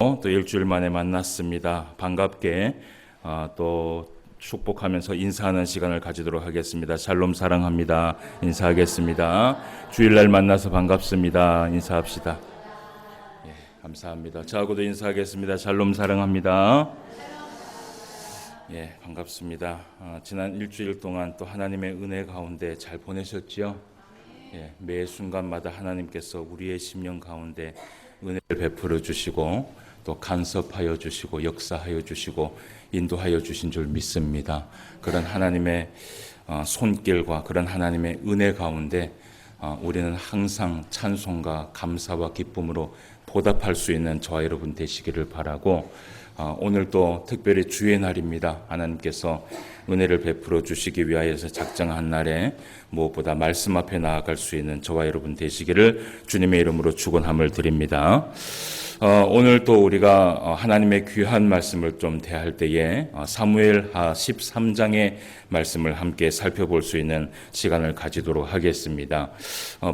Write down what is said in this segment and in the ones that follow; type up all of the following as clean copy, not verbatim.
또 일주일 만에 만났습니다. 반갑게 또 축복하면서 인사하는 시간을 가지도록 하겠습니다. 샬롬 사랑합니다. 인사하겠습니다. 주일날 만나서 반갑습니다. 인사합시다. 예, 감사합니다. 저하고도 인사하겠습니다. 샬롬 사랑합니다. 예, 반갑습니다. 지난 일주일 동안 또 하나님의 은혜 가운데 잘 보내셨지요? 예, 매 순간마다 하나님께서 우리의 심령 가운데 은혜를 베풀어 주시고 또 간섭하여 주시고 역사하여 주시고 인도하여 주신 줄 믿습니다. 그런 하나님의 손길과 그런 하나님의 은혜 가운데 우리는 항상 찬송과 감사와 기쁨으로 보답할 수 있는 저와 여러분 되시기를 바라고, 오늘도 특별히 주의 날입니다. 하나님께서 은혜를 베풀어 주시기 위하여서 작정한 날에 무엇보다 말씀 앞에 나아갈 수 있는 저와 여러분 되시기를 주님의 이름으로 축원함을 드립니다. 오늘 또 우리가 하나님의 귀한 말씀을 좀 대할 때에 사무엘하 13장의 말씀을 함께 살펴볼 수 있는 시간을 가지도록 하겠습니다.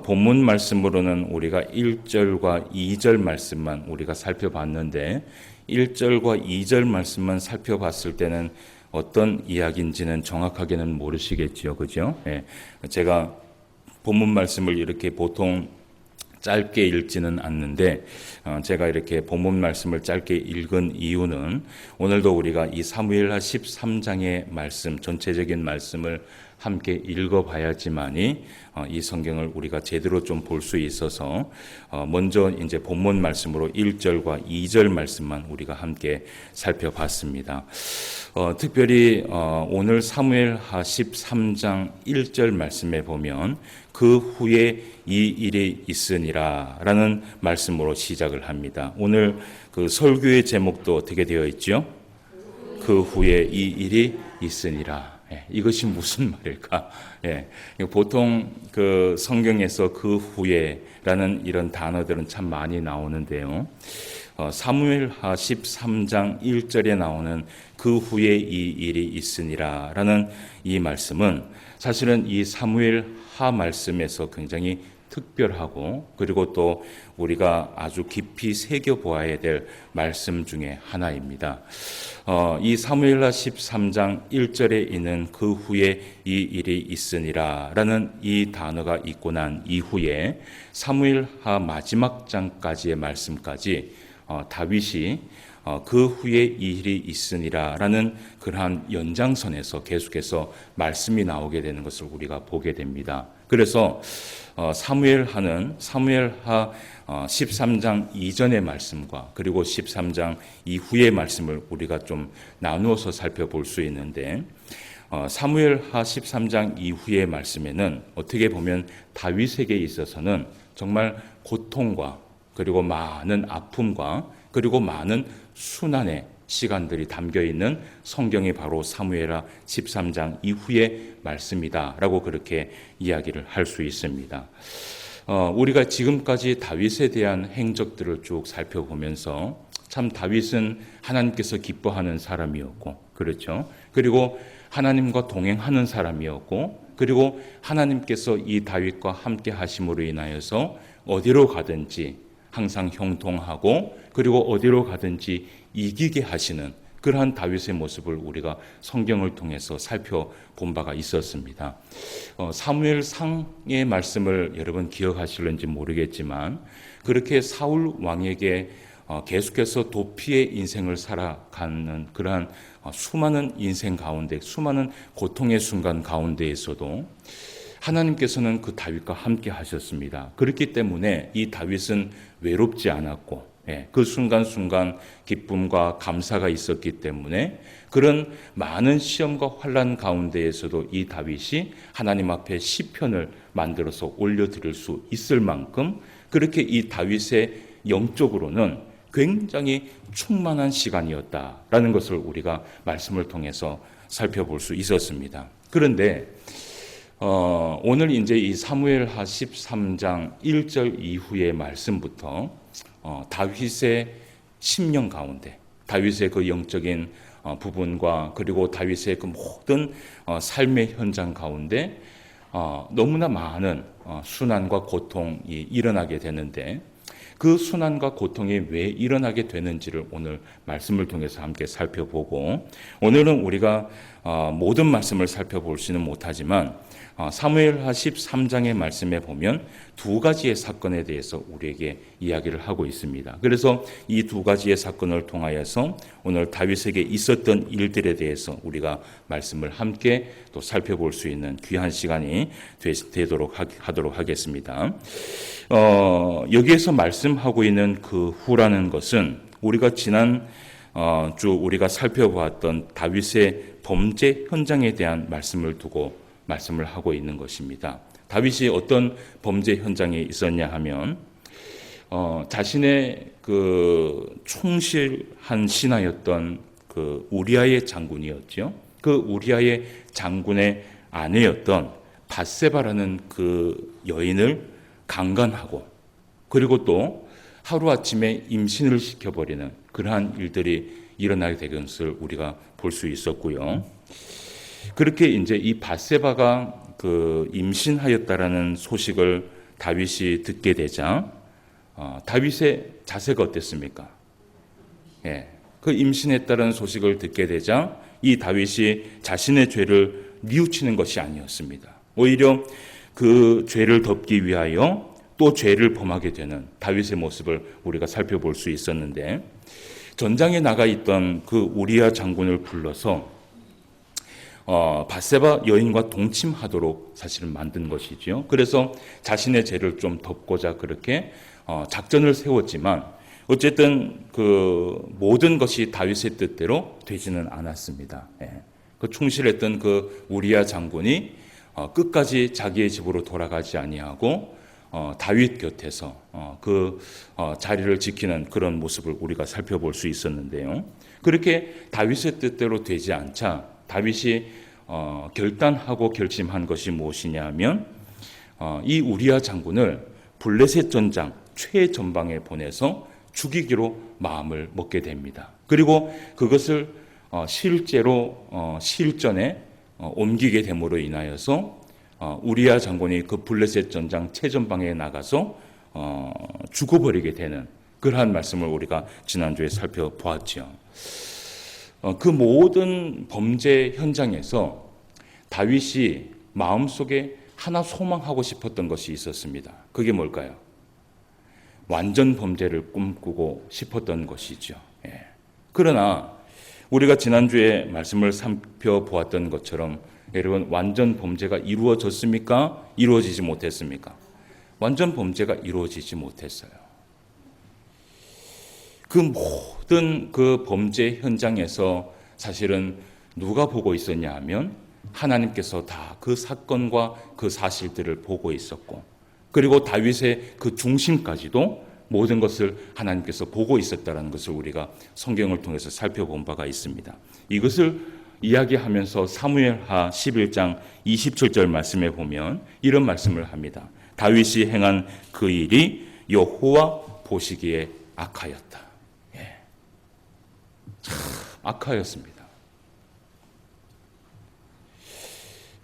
본문 말씀으로는 우리가 1절과 2절 말씀만 우리가 살펴봤는데 1절과 2절 말씀만 살펴봤을 때는 어떤 이야기인지는 정확하게는 모르시겠지요. 그죠? 예. 제가 본문 말씀을 이렇게 보통 짧게 읽지는 않는데 제가 이렇게 본문 말씀을 짧게 읽은 이유는 오늘도 우리가 이 사무엘하 13장의 말씀, 전체적인 말씀을 함께 읽어봐야지만이 이 성경을 우리가 제대로 좀 볼 수 있어서 먼저 이제 본문 말씀으로 1절과 2절 말씀만 우리가 함께 살펴봤습니다. 특별히 오늘 사무엘하 13장 1절 말씀에 보면 그 후에 이 일이 있으니라 라는 말씀으로 시작을 합니다. 오늘 그 설교의 제목도 어떻게 되어 있죠? 그 후에 이 일이 있으니라. 이것이 무슨 말일까? 보통 그 성경에서 그 후에라는 이런 단어들은 참 많이 나오는데요. 사무엘하 13장 1절에 나오는 그 후에 이 일이 있으니라 라는 이 말씀은 사실은 이 사무엘하 말씀에서 굉장히 특별하고 그리고 또 우리가 아주 깊이 새겨보아야 될 말씀 중에 하나입니다. 이 사무엘하 13장 1절에 있는 그 후에 이 일이 있으니라 라는 이 단어가 있고 난 이후에 사무엘하 마지막 장까지의 말씀까지 다윗이 그 후에 이 일이 있으니라 라는 그러한 연장선에서 계속해서 말씀이 나오게 되는 것을 우리가 보게 됩니다. 그래서 사무엘하 13장 이전의 말씀과 그리고 13장 이후의 말씀을 우리가 좀 나누어서 살펴볼 수 있는데, 사무엘하 13장 이후의 말씀에는 어떻게 보면 다윗에게 있어서는 정말 고통과 그리고 많은 아픔과 그리고 많은 순환의 시간들이 담겨있는 성경이 바로 사무엘하 13장 이후의 말씀이다라고 그렇게 이야기를 할 수 있습니다. 우리가 지금까지 다윗에 대한 행적들을 쭉 살펴보면서 참 다윗은 하나님께서 기뻐하는 사람이었고, 그렇죠? 그리고 하나님과 동행하는 사람이었고, 그리고 하나님께서 이 다윗과 함께 하심으로 인하여서 어디로 가든지 항상 형통하고 그리고 어디로 가든지 이기게 하시는 그러한 다윗의 모습을 우리가 성경을 통해서 살펴본 바가 있었습니다. 사무엘상의 말씀을 여러분 기억하실는지 모르겠지만 그렇게 사울 왕에게 계속해서 도피의 인생을 살아가는 그러한 수많은 인생 가운데 수많은 고통의 순간 가운데에서도 하나님께서는 그 다윗과 함께 하셨습니다. 그렇기 때문에 이 다윗은 외롭지 않았고 그 순간순간 기쁨과 감사가 있었기 때문에 그런 많은 시험과 환난 가운데에서도 이 다윗이 하나님 앞에 시편을 만들어서 올려드릴 수 있을 만큼 그렇게 이 다윗의 영적으로는 굉장히 충만한 시간이었다라는 것을 우리가 말씀을 통해서 살펴볼 수 있었습니다. 그런데 오늘 이제 이 사무엘하 13장 1절 이후의 말씀부터 다윗의 심령 가운데 다윗의 그 영적인 부분과 그리고 다윗의 그 모든 삶의 현장 가운데 너무나 많은 순환과 고통이 일어나게 되는데 그 순환과 고통이 왜 일어나게 되는지를 오늘 말씀을 통해서 함께 살펴보고, 오늘은 우리가 모든 말씀을 살펴볼 수는 못하지만 사무엘하 13장의 말씀에 보면 두 가지의 사건에 대해서 우리에게 이야기를 하고 있습니다. 그래서 이 두 가지의 사건을 통하여서 오늘 다윗에게 있었던 일들에 대해서 우리가 말씀을 함께 또 살펴볼 수 있는 귀한 시간이 되도록 하도록 하겠습니다. 여기에서 말씀하고 있는 그 후라는 것은 우리가 지난 주 우리가 살펴보았던 다윗의 범죄 현장에 대한 말씀을 두고 말씀을 하고 있는 것입니다. 다윗이 어떤 범죄 현장에 있었냐 하면 자신의 그 충실한 신하였던 그 우리아의 장군이었죠. 그 우리아의 장군의 아내였던 밧세바라는 그 여인을 강간하고, 그리고 또 하루아침에 임신을 시켜버리는 그러한 일들이 일어나게 된 것을 우리가 볼 수 있었고요. 그렇게 이제 이 밧세바가 그 임신하였다라는 소식을 다윗이 듣게 되자 다윗의 자세가 어땠습니까? 예, 그 임신했다는 소식을 듣게 되자 이 다윗이 자신의 죄를 뉘우치는 것이 아니었습니다. 오히려 그 죄를 덮기 위하여 또 죄를 범하게 되는 다윗의 모습을 우리가 살펴볼 수 있었는데, 전장에 나가 있던 그 우리아 장군을 불러서 밧세바 여인과 동침하도록 사실은 만든 것이지요. 그래서 자신의 죄를 좀 덮고자 그렇게 작전을 세웠지만 어쨌든 그 모든 것이 다윗의 뜻대로 되지는 않았습니다. 그 충실했던 그 우리아 장군이 끝까지 자기의 집으로 돌아가지 아니하고 다윗 곁에서 그 자리를 지키는 그런 모습을 우리가 살펴볼 수 있었는데요. 그렇게 다윗의 뜻대로 되지 않자 다윗이 결단하고 결심한 것이 무엇이냐 하면 이 우리아 장군을 블레셋 전장 최전방에 보내서 죽이기로 마음을 먹게 됩니다. 그리고 그것을 실제로 실전에 옮기게 됨으로 인하여서 우리아 장군이 그 블레셋 전장 최전방에 나가서 죽어버리게 되는 그러한 말씀을 우리가 지난주에 살펴보았죠. 그 모든 범죄 현장에서 다윗이 마음속에 하나 소망하고 싶었던 것이 있었습니다. 그게 뭘까요? 완전 범죄를 꿈꾸고 싶었던 것이죠. 그러나 우리가 지난주에 말씀을 살펴보았던 것처럼 여러분, 완전 범죄가 이루어졌습니까? 이루어지지 못했습니까? 완전 범죄가 이루어지지 못했어요. 그 모든 그 범죄 현장에서 사실은 누가 보고 있었냐 하면 하나님께서 다 그 사건과 그 사실들을 보고 있었고, 그리고 다윗의 그 중심까지도 모든 것을 하나님께서 보고 있었다는 것을 우리가 성경을 통해서 살펴본 바가 있습니다. 이것을 이야기하면서 사무엘하 11장 27절 말씀에 보면 이런 말씀을 합니다. 다윗이 행한 그 일이 여호와 보시기에 악하였다. 참 악하였습니다.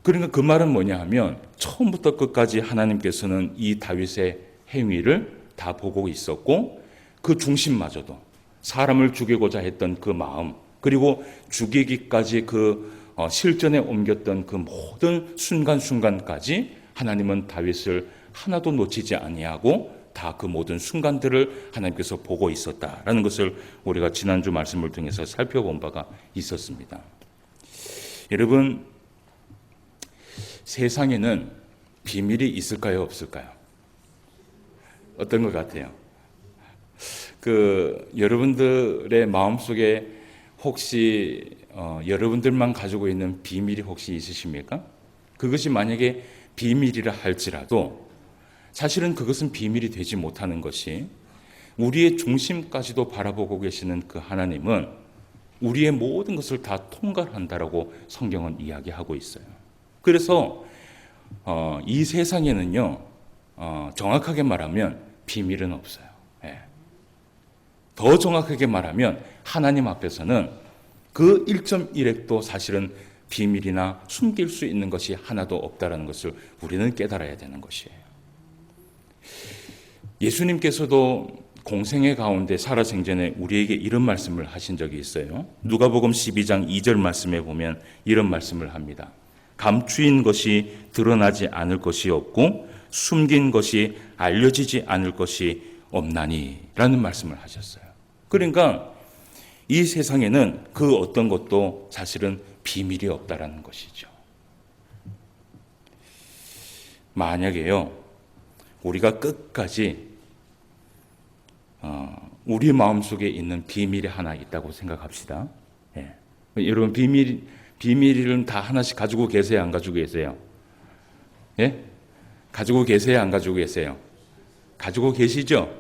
그러니까 그 말은 뭐냐 하면 처음부터 끝까지 하나님께서는 이 다윗의 행위를 다 보고 있었고, 그 중심마저도 사람을 죽이고자 했던 그 마음, 그리고 죽이기까지 그 실전에 옮겼던 그 모든 순간순간까지 하나님은 다윗을 하나도 놓치지 아니하고 다 그 모든 순간들을 하나님께서 보고 있었다라는 것을 우리가 지난주 말씀을 통해서 살펴본 바가 있었습니다. 여러분, 세상에는 비밀이 있을까요, 없을까요? 어떤 것 같아요? 여러분들의 마음속에 혹시 여러분들만 가지고 있는 비밀이 혹시 있으십니까? 그것이 만약에 비밀이라 할지라도 사실은 그것은 비밀이 되지 못하는 것이, 우리의 중심까지도 바라보고 계시는 그 하나님은 우리의 모든 것을 다 통괄한다라고 성경은 이야기하고 있어요. 그래서 이 세상에는요, 정확하게 말하면 비밀은 없어요. 더 정확하게 말하면 하나님 앞에서는 그 1.1핵도 사실은 비밀이나 숨길 수 있는 것이 하나도 없다는 것을 우리는 깨달아야 되는 것이에요. 예수님께서도 공생의 가운데 살아생전에 우리에게 이런 말씀을 하신 적이 있어요. 누가복음 12장 2절 말씀에 보면 이런 말씀을 합니다. 감추인 것이 드러나지 않을 것이 없고 숨긴 것이 알려지지 않을 것이 없나니 라는 말씀을 하셨어요. 그러니까 이 세상에는 그 어떤 것도 사실은 비밀이 없다라는 것이죠. 만약에요, 우리가 끝까지 우리 마음속에 있는 비밀이 하나 있다고 생각합시다. 예. 여러분 비밀은 다 하나씩 가지고 계세요? 안 가지고 계세요? 예? 가지고 계세요? 안 가지고 계세요? 가지고 계시죠?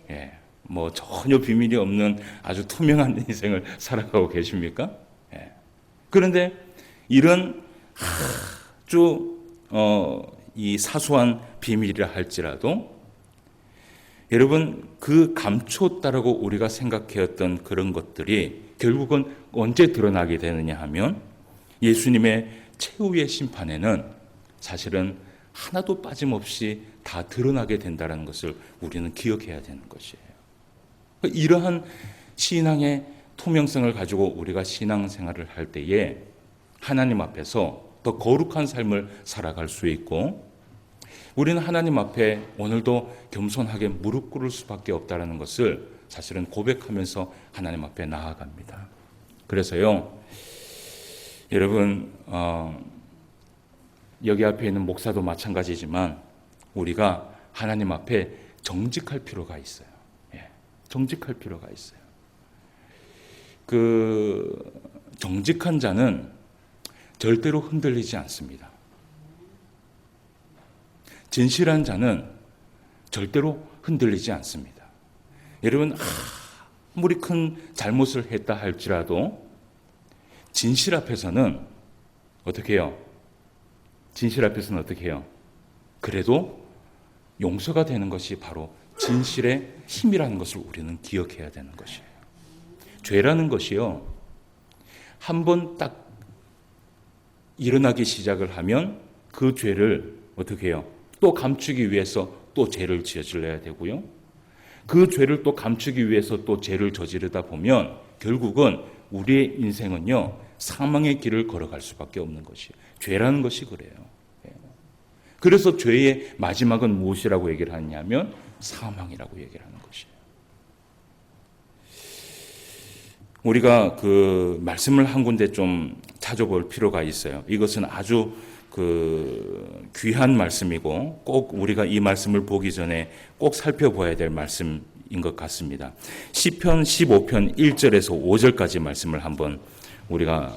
예. 뭐 전혀 비밀이 없는 아주 투명한 인생을 살아가고 계십니까? 예. 그런데 이런 아주 이 사소한 비밀이라 할지라도 여러분 그 감췄다라고 우리가 생각해왔던 그런 것들이 결국은 언제 드러나게 되느냐 하면 예수님의 최후의 심판에는 사실은 하나도 빠짐없이 다 드러나게 된다는 것을 우리는 기억해야 되는 것이에요. 이러한 신앙의 투명성을 가지고 우리가 신앙생활을 할 때에 하나님 앞에서 더 거룩한 삶을 살아갈 수 있고 우리는 하나님 앞에 오늘도 겸손하게 무릎 꿇을 수밖에 없다는 것을 사실은 고백하면서 하나님 앞에 나아갑니다. 그래서요, 여러분 여기 앞에 있는 목사도 마찬가지지만 우리가 하나님 앞에 정직할 필요가 있어요. 예, 정직할 필요가 있어요. 그 정직한 자는 절대로 흔들리지 않습니다. 진실한 자는 절대로 흔들리지 않습니다. 여러분 아무리 큰 잘못을 했다 할지라도 진실 앞에서는 어떻게 해요? 진실 앞에서는 어떻게 해요? 그래도 용서가 되는 것이 바로 진실의 힘이라는 것을 우리는 기억해야 되는 것이에요. 죄라는 것이요, 한 번 딱 일어나기 시작을 하면 그 죄를 어떻게 해요? 또 감추기 위해서 또 죄를 저질러야 되고요. 그 죄를 또 감추기 위해서 또 죄를 저지르다 보면 결국은 우리의 인생은요, 사망의 길을 걸어갈 수밖에 없는 것이에요. 죄라는 것이 그래요. 그래서 죄의 마지막은 무엇이라고 얘기를 하냐면 사망이라고 얘기를 하는 것이에요. 우리가 그 말씀을 한 군데 좀 찾아볼 필요가 있어요. 이것은 아주 귀한 말씀이고 꼭 우리가 이 말씀을 보기 전에 꼭 살펴봐야 될 말씀인 것 같습니다. 시편 15편 1절에서 5절까지 말씀을 한번 우리가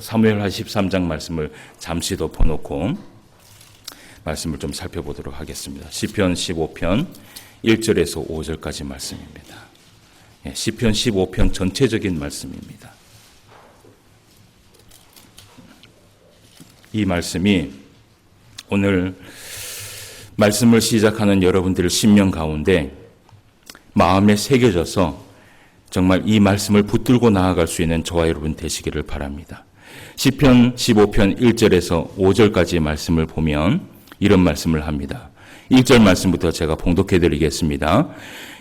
사무엘하 13장 말씀을 잠시 덮어놓고 말씀을 좀 살펴보도록 하겠습니다. 시편 15편 1절에서 5절까지 말씀입니다. 시편 15편 전체적인 말씀입니다. 이 말씀이 오늘 말씀을 시작하는 여러분들의 심령 가운데 마음에 새겨져서 정말 이 말씀을 붙들고 나아갈 수 있는 저와 여러분 되시기를 바랍니다. 시편 15편 1절에서 5절까지의 말씀을 보면 이런 말씀을 합니다. 1절 말씀부터 제가 봉독해 드리겠습니다.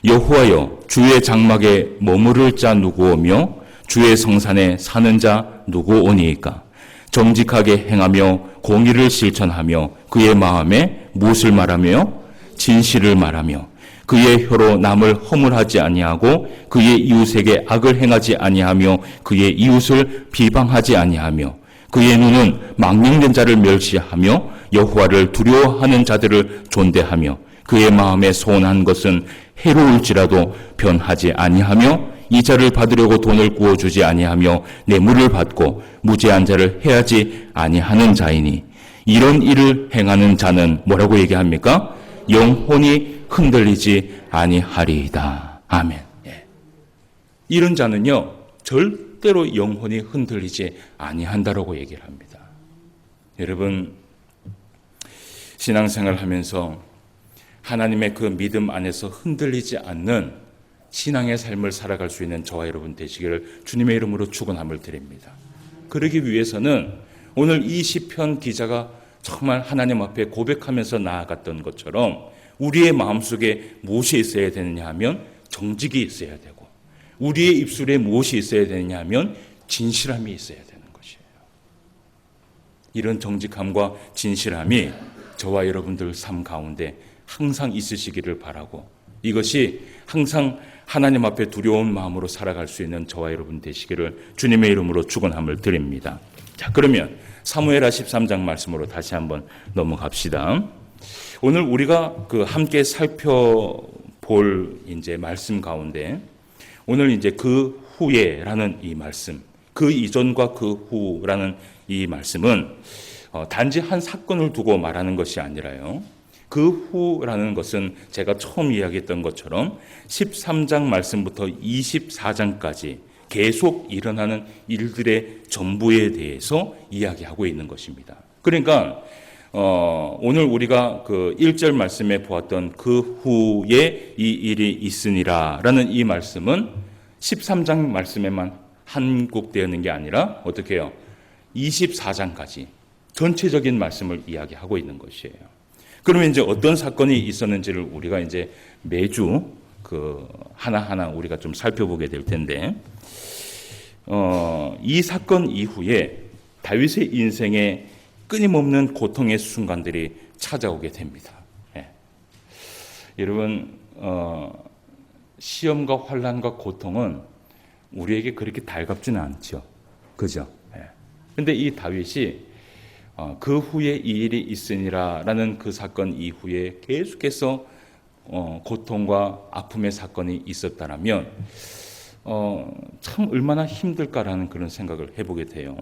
여호와여, 주의 장막에 머무를 자 누구오며 주의 성산에 사는 자 누구오니이까? 정직하게 행하며 공의를 실천하며 그의 마음에 무엇을 말하며 진실을 말하며 그의 혀로 남을 허물하지 아니하고 그의 이웃에게 악을 행하지 아니하며 그의 이웃을 비방하지 아니하며 그의 눈은 망령된 자를 멸시하며 여호와를 두려워하는 자들을 존대하며 그의 마음에 소원한 것은 해로울지라도 변하지 아니하며 이자를 받으려고 돈을 구워주지 아니하며 뇌물을 받고 무죄한 자를 해하지 아니하는 자이니 이런 일을 행하는 자는 뭐라고 얘기합니까? 영혼이 흔들리지 아니하리이다. 아멘. 예. 이런 자는요, 절대로 영혼이 흔들리지 아니한다라고 얘기를 합니다. 여러분, 신앙생활 하면서 하나님의 그 믿음 안에서 흔들리지 않는 신앙의 삶을 살아갈 수 있는 저와 여러분 되시기를 주님의 이름으로 축원함을 드립니다. 그러기 위해서는 오늘 이 시편 기자가 정말 하나님 앞에 고백하면서 나아갔던 것처럼 우리의 마음속에 무엇이 있어야 되느냐 하면 정직이 있어야 되고 우리의 입술에 무엇이 있어야 되느냐 하면 진실함이 있어야 되는 것이에요. 이런 정직함과 진실함이 저와 여러분들 삶 가운데 항상 있으시기를 바라고 이것이 항상 하나님 앞에 두려운 마음으로 살아갈 수 있는 저와 여러분 되시기를 주님의 이름으로 축원함을 드립니다. 자, 그러면 사무엘하 13장 말씀으로 다시 한번 넘어갑시다. 오늘 우리가 함께 살펴볼 이제 말씀 가운데 오늘 이제 그 후에라는 이 말씀, 그 이전과 그 후라는 이 말씀은 단지 한 사건을 두고 말하는 것이 아니라요. 그 후라는 것은 제가 처음 이야기했던 것처럼 13장 말씀부터 24장까지 계속 일어나는 일들의 전부에 대해서 이야기하고 있는 것입니다. 그러니까 오늘 우리가 그 1절 말씀에 보았던 그 후에 이 일이 있으니라 라는 이 말씀은 13장 말씀에만 한국되어 있는 게 아니라 어떻게 해요? 24장까지 전체적인 말씀을 이야기하고 있는 것이에요. 그러면 이제 어떤 사건이 있었는지를 우리가 이제 매주 하나하나 우리가 좀 살펴보게 될 텐데, 이 사건 이후에 다윗의 인생에 끊임없는 고통의 순간들이 찾아오게 됩니다. 예. 여러분, 시험과 환난과 고통은 우리에게 그렇게 달갑지는 않죠. 그죠? 예. 근데 이 다윗이 그 후에 이 일이 있으니라라는 그 사건 이후에 계속해서 고통과 아픔의 사건이 있었다라면 참 얼마나 힘들까라는 그런 생각을 해보게 돼요.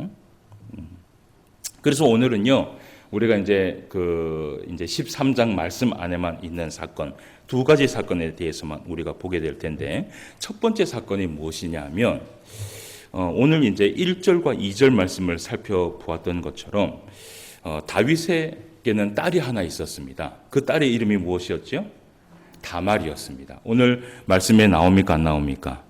그래서 오늘은요 우리가 이제 13장 말씀 안에만 있는 사건 두 가지 사건에 대해서만 우리가 보게 될 텐데, 첫 번째 사건이 무엇이냐면 오늘 이제 1절과 2절 말씀을 살펴보았던 것처럼 다윗에게는 딸이 하나 있었습니다. 그 딸의 이름이 무엇이었죠? 다말이었습니다. 오늘 말씀에 나옵니까 안 나옵니까?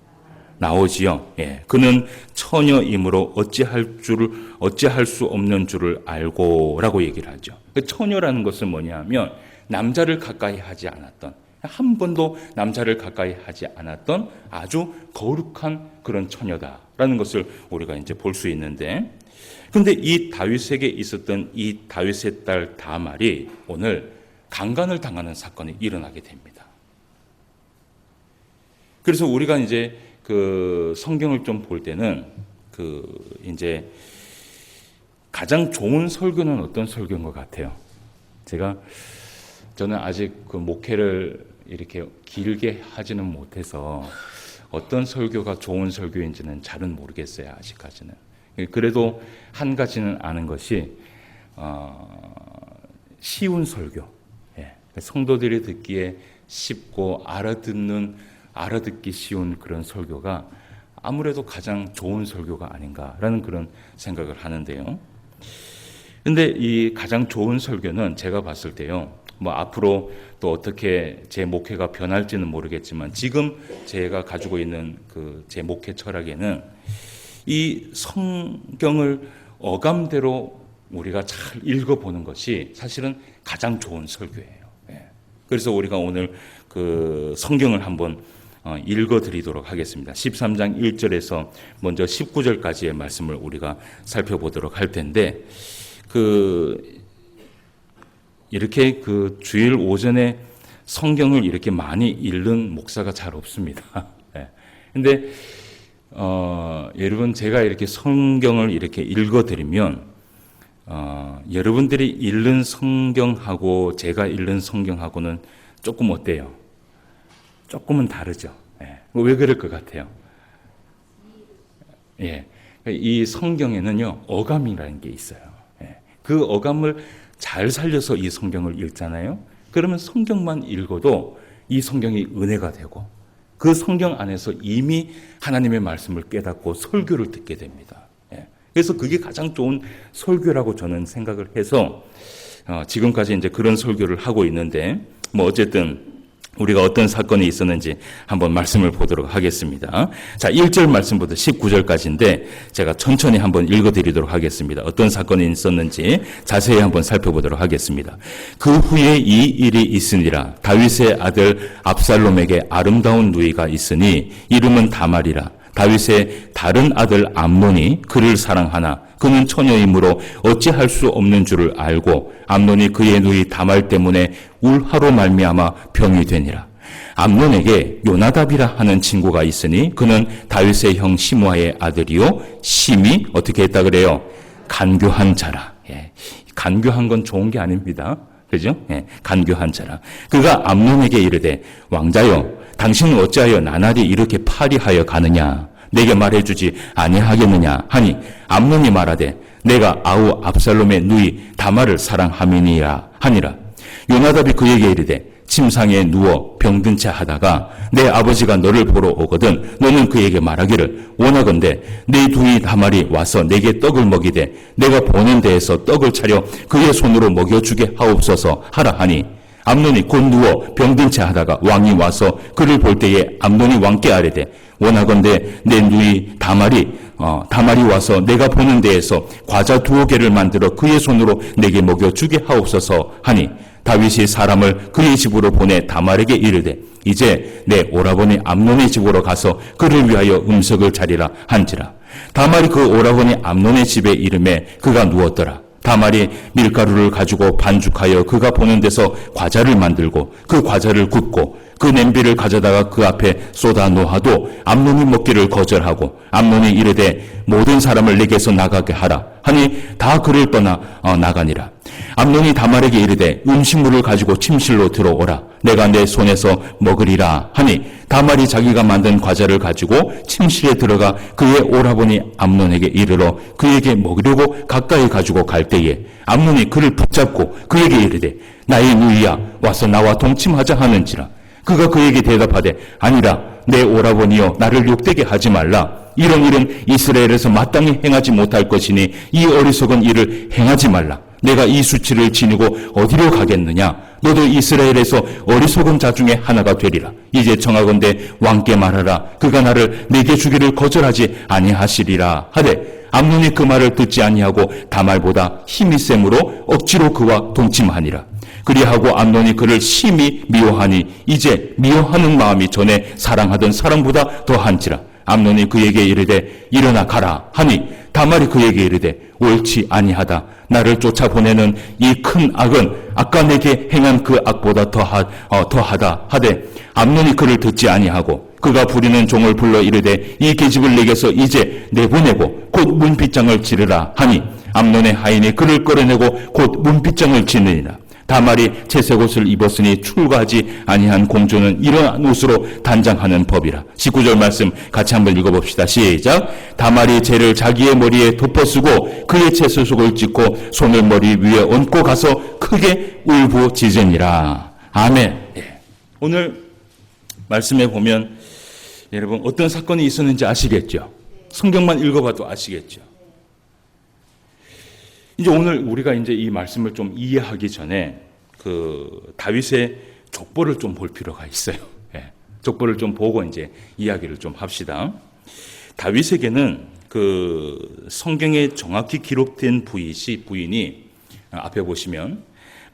나오지요. 예. 그는 처녀이므로 어찌할 수 없는 줄을 알고라고 얘기를 하죠. 처녀라는 것은 뭐냐면 남자를 가까이 하지 않았던, 한 번도 남자를 가까이 하지 않았던 아주 거룩한 그런 처녀다라는 것을 우리가 이제 볼 수 있는데, 근데 이 다윗에게 있었던 이 다윗의 딸 다말이 오늘 강간을 당하는 사건이 일어나게 됩니다. 그래서 우리가 이제 그 성경을 좀 볼 때는 이제 가장 좋은 설교는 어떤 설교인 것 같아요? 저는 아직 그 목회를 이렇게 길게 하지는 못해서 어떤 설교가 좋은 설교인지는 잘은 모르겠어요, 아직까지는. 그래도 한 가지는 아는 것이 쉬운 설교, 성도들이 듣기에 쉽고 알아듣기 쉬운 그런 설교가 아무래도 가장 좋은 설교가 아닌가라는 그런 생각을 하는데요. 근데 이 가장 좋은 설교는 제가 봤을 때요, 뭐 앞으로 또 어떻게 제 목회가 변할지는 모르겠지만 지금 제가 가지고 있는 제 목회 철학에는 이 성경을 어감대로 우리가 잘 읽어보는 것이 사실은 가장 좋은 설교예요. 그래서 우리가 오늘 그 성경을 한번 읽어드리도록 하겠습니다. 13장 1절에서 먼저 19절까지의 말씀을 우리가 살펴보도록 할 텐데, 이렇게 주일 오전에 성경을 이렇게 많이 읽는 목사가 잘 없습니다. 근데 여러분, 제가 이렇게 성경을 이렇게 읽어드리면 여러분들이 읽는 성경하고 제가 읽는 성경하고는 조금 어때요? 조금은 다르죠. 왜 그럴 것 같아요? 이 성경에는요 어감이라는 게 있어요. 그 어감을 잘 살려서 이 성경을 읽잖아요. 그러면 성경만 읽어도 이 성경이 은혜가 되고 그 성경 안에서 이미 하나님의 말씀을 깨닫고 설교를 듣게 됩니다. 그래서 그게 가장 좋은 설교라고 저는 생각을 해서 지금까지 이제 그런 설교를 하고 있는데, 뭐 어쨌든 우리가 어떤 사건이 있었는지 한번 말씀을 보도록 하겠습니다. 자, 1절 말씀부터 19절까지인데 제가 천천히 한번 읽어드리도록 하겠습니다. 어떤 사건이 있었는지 자세히 한번 살펴보도록 하겠습니다. 그 후에 이 일이 있으니라. 다윗의 아들 압살롬에게 아름다운 누이가 있으니 이름은 다말이라. 다윗의 다른 아들 암논이 그를 사랑하나 그는 처녀이므로 어찌할 수 없는 줄을 알고 암논이 그의 누이 다말 때문에 울화로 말미암아 병이 되니라. 암논에게 요나답이라 하는 친구가 있으니 그는 다윗의 형 시므아의 아들이요 심이 어떻게 했다 그래요? 간교한 자라. 예. 간교한 건 좋은 게 아닙니다. 그죠? 예. 간교한 자라. 그가 암논에게 이르되 왕자여 당신은 어찌하여 나날이 이렇게 파리하여 가느냐? 내게 말해주지 아니하겠느냐? 하니 암논이 말하되 내가 아우 압살롬의 누이 다말을 사랑함이니라 하니라. 요나답이 그에게 이르되 침상에 누워 병든 채 하다가 내 아버지가 너를 보러 오거든 너는 그에게 말하기를 원하건대 내 누이 다말이 와서 내게 떡을 먹이되 내가 보는 데에서 떡을 차려 그의 손으로 먹여주게 하옵소서 하라 하니 암논이 곧 누워 병든 채 하다가 왕이 와서 그를 볼 때에 암논이 왕께 아뢰되 원하건대 내 누이 다말이 와서 내가 보는 데에서 과자 2개를 만들어 그의 손으로 내게 먹여주게 하옵소서 하니 다윗이 사람을 그의 집으로 보내 다말에게 이르되 이제 내 오라버니 암논의 집으로 가서 그를 위하여 음식을 차리라 한지라. 다말이 그 오라버니 암논의 집에 이름에 그가 누웠더라. 다말이 밀가루를 가지고 반죽하여 그가 보는 데서 과자를 만들고 그 과자를 굽고 그 냄비를 가져다가 그 앞에 쏟아 놓아도 암논이 먹기를 거절하고 암논이 이르되 모든 사람을 내게서 나가게 하라 하니 다 그를 떠나 나가니라. 암논이 다말에게 이르되 음식물을 가지고 침실로 들어오라 내가 내 손에서 먹으리라 하니 다말이 자기가 만든 과자를 가지고 침실에 들어가 그의 오라버니 암논에게 이르러 그에게 먹으려고 가까이 가지고 갈 때에 암논이 그를 붙잡고 그에게 이르되 나의 누이야 와서 나와 동침하자 하는지라. 그가 그에게 대답하되 아니라 내 오라버니여 나를 욕되게 하지 말라. 이런 일은 이스라엘에서 마땅히 행하지 못할 것이니 이 어리석은 일을 행하지 말라. 내가 이 수치를 지니고 어디로 가겠느냐? 너도 이스라엘에서 어리석은 자 중에 하나가 되리라. 이제 청하건대 왕께 말하라. 그가 나를 내게 주기를 거절하지 아니하시리라 하되 암논이 그 말을 듣지 아니하고 다말보다 힘이 셈으로 억지로 그와 동침하니라. 그리하고 암논이 그를 심히 미워하니 이제 미워하는 마음이 전에 사랑하던 사랑보다 더한지라. 암논이 그에게 이르되 일어나 가라 하니 다말이 그에게 이르되 옳지 아니하다. 나를 쫓아보내는 이 큰 악은 아까 내게 행한 그 악보다 더하다 하되 암논이 그를 듣지 아니하고 그가 부리는 종을 불러 이르되 이 계집을 내게서 이제 내보내고 곧 문빗장을 지르라 하니 암논의 하인이 그를 끌어내고 곧 문빗장을 지느니라. 다말이 채색 옷을 입었으니 출가하지 아니한 공주는 이러한 옷으로 단장하는 법이라. 19절 말씀 같이 한번 읽어봅시다. 시작. 다말이 재를 자기의 머리에 덮어쓰고 그의 채소속을 찢고 손을 머리 위에 얹고 가서 크게 울부짖으니라. 아멘. 예. 오늘 말씀에 보면 여러분 어떤 사건이 있었는지 아시겠죠? 성경만 읽어봐도 아시겠죠? 이제 오늘 우리가 이제 이 말씀을 좀 이해하기 전에 그 다윗의 족보를 좀 볼 필요가 있어요. 예. 족보를 좀 보고 이제 이야기를 좀 합시다. 다윗에게는 그 성경에 정확히 기록된 부인이 앞에 보시면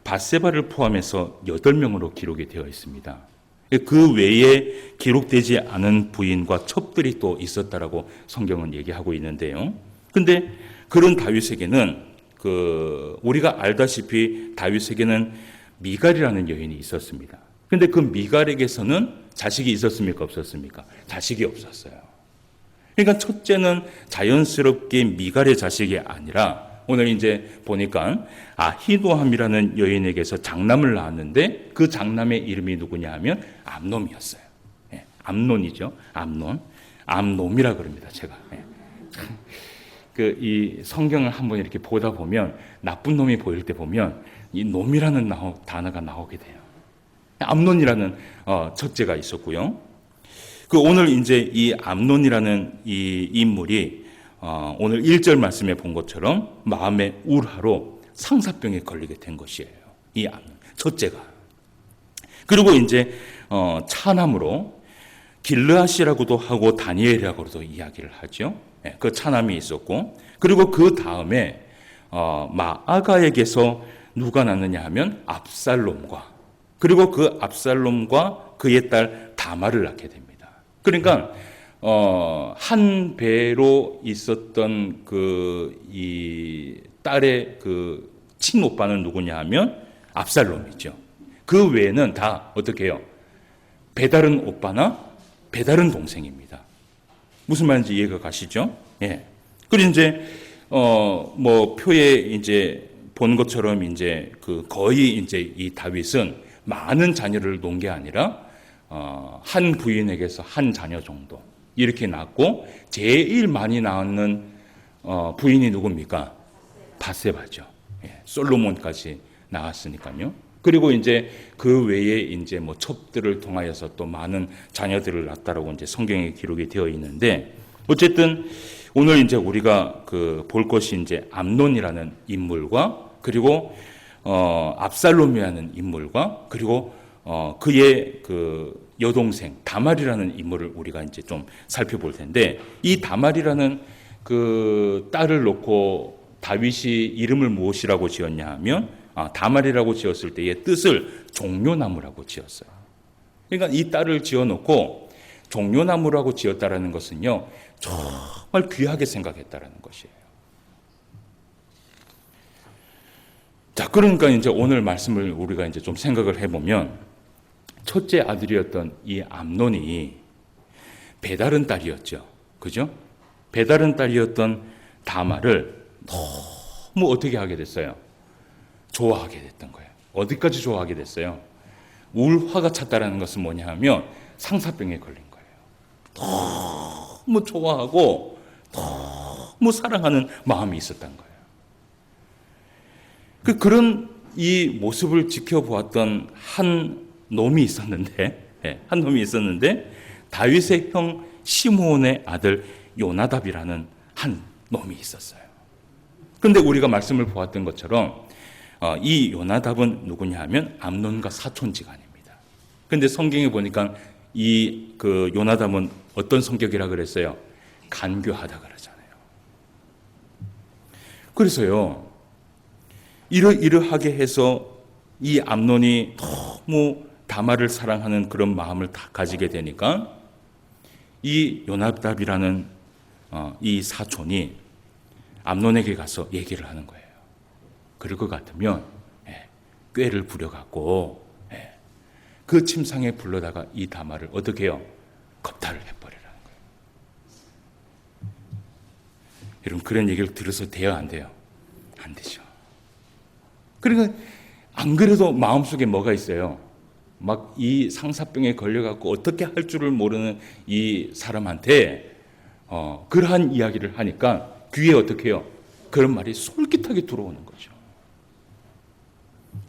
밧세바를 포함해서 8명으로 기록이 되어 있습니다. 그 외에 기록되지 않은 부인과 첩들이 또 있었다라고 성경은 얘기하고 있는데요. 근데 그런 다윗에게는 우리가 알다시피 다윗에게는 미갈이라는 여인이 있었습니다. 근데 그 미갈에게서는 자식이 있었습니까? 없었습니까? 자식이 없었어요. 그러니까 첫째는 자연스럽게 미갈의 자식이 아니라 오늘 이제 보니까 아히노함이라는 여인에게서 장남을 낳았는데 그 장남의 이름이 누구냐 하면 암놈이었어요. 예, 암논이죠. 암놈이라 그럽니다. 제가. 예. 이 성경을 한번 이렇게 보다 보면 나쁜 놈이 보일 때 보면 이 놈이라는 단어가 나오게 돼요. 암논이라는 첫째가 있었고요. 오늘 이제 이 암논이라는 이 인물이 오늘 1절 말씀에 본 것처럼 마음의 울화로 상사병에 걸리게 된 것이에요. 이 암논 첫째가. 그리고 이제 차남으로 길르앗이라고도 하고 다니엘이라고도 이야기를 하죠. 그 차남이 있었고, 그리고 그 다음에 마아가에게서 누가 낳느냐 하면 압살롬과, 그리고 그 압살롬과 그의 딸 다말을 낳게 됩니다. 그러니까 한 배로 있었던 이 딸의 그 친오빠는 누구냐 하면 압살롬이죠. 그 외에는 다 어떻게 해요? 배다른 오빠나 배다른 동생입니다. 무슨 말인지 이해가 가시죠? 예. 그리고 이제 표에 이제 본 것처럼 이제 거의 이제 이 다윗은 많은 자녀를 놓은 게 아니라 한 부인에게서 한 자녀 정도 이렇게 낳고, 제일 많이 낳는 부인이 누굽니까? 바세바죠. 예. 솔로몬까지 낳았으니까요. 그리고 이제 그 외에 이제 첩들을 통하여서 또 많은 자녀들을 낳았다라고 이제 성경에 기록이 되어 있는데, 어쨌든 오늘 이제 우리가 볼 것이 이제 암논이라는 인물과, 그리고 압살롬이라는 인물과, 그리고 그의 여동생 다말이라는 인물을 우리가 이제 좀 살펴볼 텐데, 이 다말이라는 딸을 놓고 다윗이 이름을 무엇이라고 지었냐 하면 다말이라고 지었을 때의 뜻을 종려나무라고 지었어요. 그러니까 이 딸을 지어놓고 종려나무라고 지었다라는 것은요, 정말 귀하게 생각했다라는 것이에요. 자, 그러니까 이제 오늘 말씀을 우리가 이제 좀 생각을 해보면, 첫째 아들이었던 이 암논이 배다른 딸이었죠. 그죠? 배다른 딸이었던 다말을 너무 어떻게 하게 됐어요? 좋아하게 됐던 거예요. 어디까지 좋아하게 됐어요? 울화가 찼다라는 것은 뭐냐 하면 상사병에 걸린 거예요. 너무 좋아하고 너무 사랑하는 마음이 있었던 거예요. 그런 이 모습을 지켜보았던 한 놈이 있었는데, 다윗의 형 시므온의 아들 요나답이라는 한 놈이 있었어요. 그런데 우리가 말씀을 보았던 것처럼 이 요나답은 누구냐 하면 암논과 사촌지간입니다. 그런데 성경에 보니까 이 요나답은 어떤 성격이라 그랬어요? 간교하다 그러잖아요. 그래서요, 이러하게 해서 이 암논이 너무 다말을 사랑하는 그런 마음을 다 가지게 되니까 이 요나답이라는 이 사촌이 암논에게 가서 얘기를 하는 거예요. 그럴 것 같으면 꾀를 부려갖고 그 침상에 불러다가 이 다말을 어떻게 해요? 겁탈을 해버리라는 거예요. 여러분, 그런 얘기를 들어서 돼요, 안 돼요? 안 되죠. 그러니까 안 그래도 마음속에 뭐가 있어요? 막 이 상사병에 걸려갖고 어떻게 할 줄을 모르는 이 사람한테 그러한 이야기를 하니까 귀에 어떻게 해요? 그런 말이 솔깃하게 들어오는 거죠.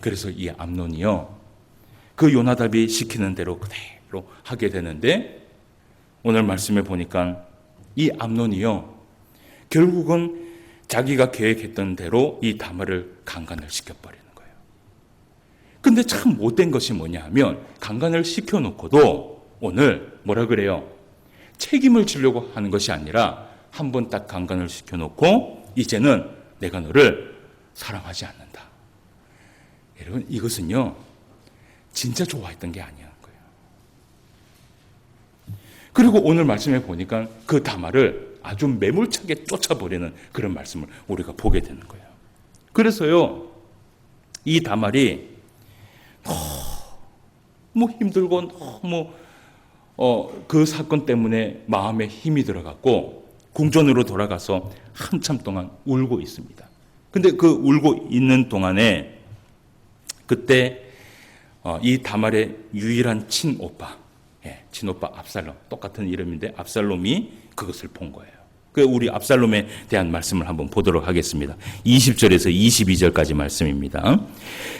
그래서 이 암논이요, 그 요나답이 시키는 대로 그대로 하게 되는데, 오늘 말씀에 보니까 이 암논이요, 결국은 자기가 계획했던 대로 이 다말을 강간을 시켜버리는 거예요. 근데 참 못된 것이 뭐냐 하면, 강간을 시켜놓고도 오늘 뭐라 그래요? 책임을 지려고 하는 것이 아니라 한 번 딱 강간을 시켜놓고 이제는 내가 너를 사랑하지 않는다. 여러분, 이것은요 진짜 좋아했던 게 아니라는 거예요. 그리고 오늘 말씀에 보니까 그 다말을 아주 매몰차게 쫓아버리는 그런 말씀을 우리가 보게 되는 거예요. 그래서요, 이 다말이 너무 힘들고 너무 그 사건 때문에 마음에 힘이 들어갔고 궁전으로 돌아가서 한참 동안 울고 있습니다. 근데 그 울고 있는 동안에 그때 이 다말의 유일한 친오빠 압살롬, 똑같은 이름인데 압살롬이 그것을 본 거예요. 우리 압살롬에 대한 말씀을 한번 보도록 하겠습니다. 20절에서 22절까지 말씀입니다.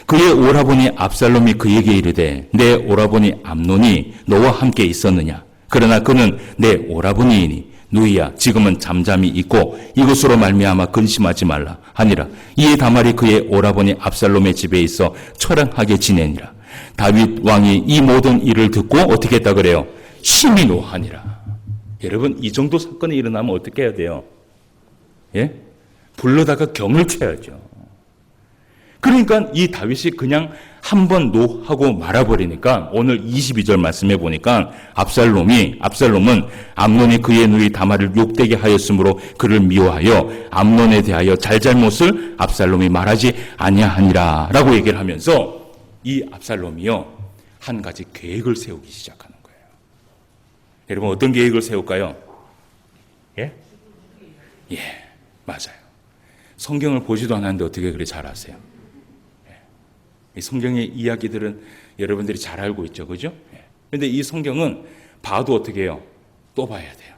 그의 오라버니 압살롬이 그에게 이르되 내 오라버니 암논이 너와 함께 있었느냐? 그러나 그는 내 오라버니이니 누이야 지금은 잠잠히 있고 이것으로 말미암아 근심하지 말라 하니라. 이에 다말이 그의 오라버니 압살롬의 집에 있어 처량하게 지내니라. 다윗 왕이 이 모든 일을 듣고 어떻게 했다 그래요? 심히 노하니라. 여러분, 이 정도 사건이 일어나면 어떻게 해야 돼요? 예? 불러다가 경을 쳐야죠. 그러니까 이 다윗이 그냥 한번 노하고 말아버리니까 오늘 22절 말씀해 보니까 압살롬은 암논이 그의 누이 다말을 욕되게 하였으므로 그를 미워하여 암논에 대하여 잘잘못을 압살롬이 말하지 아니하니라 라고 얘기를 하면서 이 압살롬이요 한 가지 계획을 세우기 시작하는 거예요. 여러분, 어떤 계획을 세울까요? 예? 예, 맞아요. 성경을 보지도 않았는데 어떻게 그리 잘 아세요? 이 성경의 이야기들은 여러분들이 잘 알고 있죠, 그죠? 그런데 이 성경은 봐도 어떻게 해요? 또 봐야 돼요.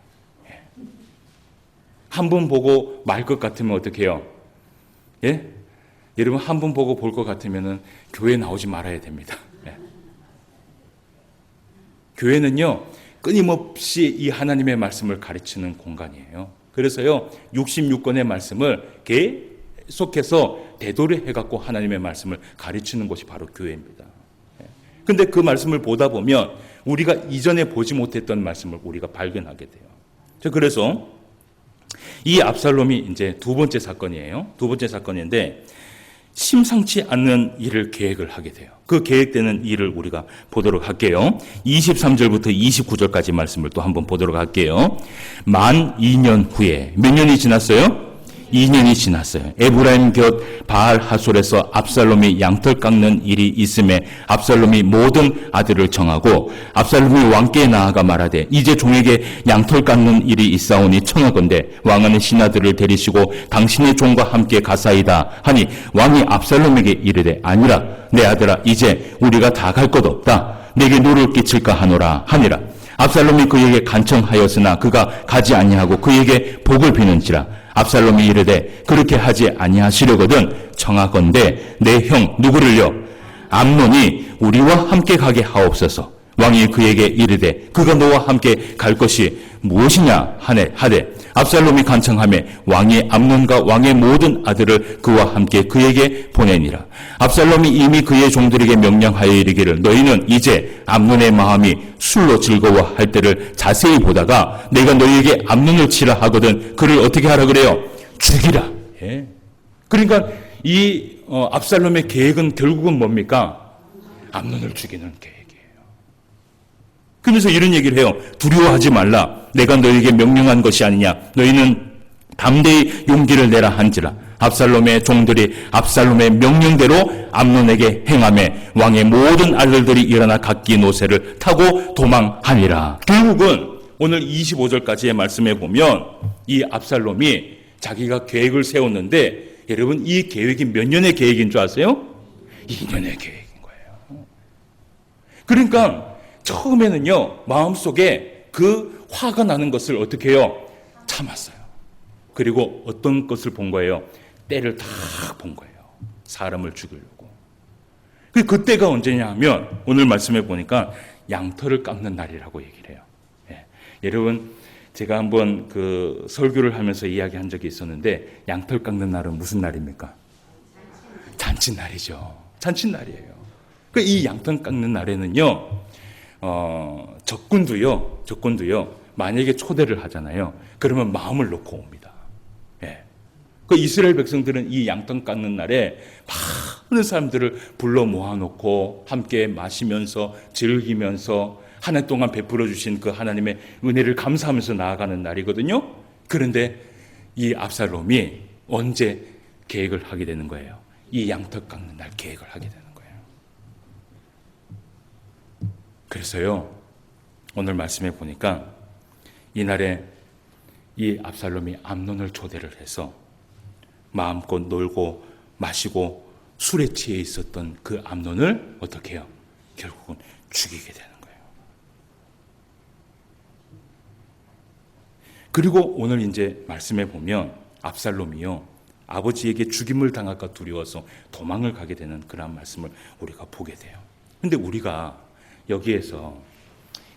한 번 보고 말 것 같으면 어떻게 해요? 예? 여러분, 한 번 보고 볼 것 같으면은 교회 나오지 말아야 됩니다. 교회는요, 끊임없이 이 하나님의 말씀을 가르치는 공간이에요. 그래서요, 66권의 말씀을 계속해서 되돌이해갖고 하나님의 말씀을 가르치는 곳이 바로 교회입니다. 근데 그 말씀을 보다 보면 우리가 이전에 보지 못했던 말씀을 우리가 발견하게 돼요. 그래서 이 압살롬이 이제 두 번째 사건이에요. 두 번째 사건인데 심상치 않는 일을 계획을 하게 돼요. 그 계획되는 일을 우리가 보도록 할게요. 23절부터 29절까지 말씀을 또 한번 보도록 할게요. 만 2년 후에 몇 년이 지났어요? 2년이 지났어요. 에브라임 곁 바알 하솔에서 압살롬이 양털 깎는 일이 있음에 압살롬이 모든 아들을 정하고 압살롬이 왕께 나아가 말하되 이제 종에게 양털 깎는 일이 있사오니 청하건대 왕은 신하들을 데리시고 당신의 종과 함께 가사이다 하니 왕이 압살롬에게 이르되 아니라 내 아들아 이제 우리가 다 갈 것 없다 내게 노를 끼칠까 하노라 하니라. 압살롬이 그에게 간청하였으나 그가 가지 아니하고 그에게 복을 비는지라. 압살롬이 이르되 그렇게 하지 아니하시려거든 청하건대 내 형 누구를요? 암논이 우리와 함께 가게 하옵소서. 왕이 그에게 이르되 그가 너와 함께 갈 것이 무엇이냐 하되 압살롬이 간청하며 왕이 암논과 왕의 모든 아들을 그와 함께 그에게 보내니라. 압살롬이 이미 그의 종들에게 명령하여 이르기를 너희는 이제 암논의 마음이 술로 즐거워할 때를 자세히 보다가 내가 너희에게 암논을 치라 하거든 그를 어떻게 하라 그래요? 죽이라. 예. 그러니까 이 압살롬의 계획은 결국은 뭡니까? 암논을 죽이는 계획. 그러면서 이런 얘기를 해요. 두려워하지 말라. 내가 너희에게 명령한 것이 아니냐. 너희는 담대히 용기를 내라 한지라. 압살롬의 종들이 압살롬의 명령대로 암논에게 행하매 왕의 모든 아들들이 일어나 각기 노새를 타고 도망하니라. 결국은 오늘 25절까지의 말씀에 보면 이 압살롬이 자기가 계획을 세웠는데 여러분 이 계획이 몇 년의 계획인 줄 아세요? 2년의 계획인 거예요. 그러니까 처음에는요, 마음속에 그 화가 나는 것을 어떻게 해요? 참았어요. 그리고 어떤 것을 본 거예요? 때를 다 본 거예요. 사람을 죽이려고. 그때가 언제냐 하면 오늘 말씀해 보니까 양털을 깎는 날이라고 얘기를 해요. 예. 여러분, 제가 한번 그 설교를 하면서 이야기한 적이 있었는데 양털 깎는 날은 무슨 날입니까? 잔칫날이죠. 잔칫날이에요. 이 양털 깎는 날에는요, 적군도요, 만약에 초대를 하잖아요. 그러면 마음을 놓고 옵니다. 예. 그 이스라엘 백성들은 이 양털 깎는 날에 많은 사람들을 불러 모아놓고 함께 마시면서 즐기면서 한 해 동안 베풀어 주신 그 하나님의 은혜를 감사하면서 나아가는 날이거든요. 그런데 이 압살롬이 언제 계획을 하게 되는 거예요? 이 양털 깎는 날 계획을 하게 되는 거예요. 그래서요, 오늘 말씀해 보니까 이날에 이 압살롬이 암논을 초대를 해서 마음껏 놀고 마시고 술에 취해 있었던 그 암논을 어떻게 해요? 결국은 죽이게 되는 거예요. 그리고 오늘 이제 말씀해 보면 압살롬이요, 아버지에게 죽임을 당할까 두려워서 도망을 가게 되는 그런 말씀을 우리가 보게 돼요. 근데 우리가 여기에서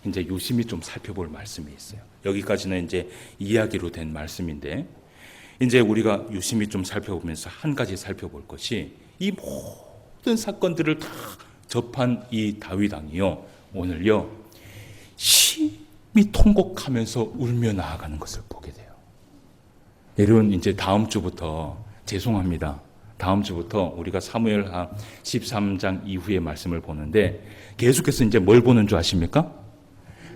이제 유심히 좀 살펴볼 말씀이 있어요. 여기까지는 이제 이야기로 된 말씀인데, 이제 우리가 유심히 좀 살펴보면서 한 가지 살펴볼 것이 이 모든 사건들을 다 접한 이 다윗 왕이요, 오늘요 심히 통곡하면서 울며 나아가는 것을 보게 돼요. 여러분, 이제 다음 주부터, 죄송합니다, 다음 주부터 우리가 사무엘하 13장 이후의 말씀을 보는데 계속해서 이제 뭘 보는 줄 아십니까?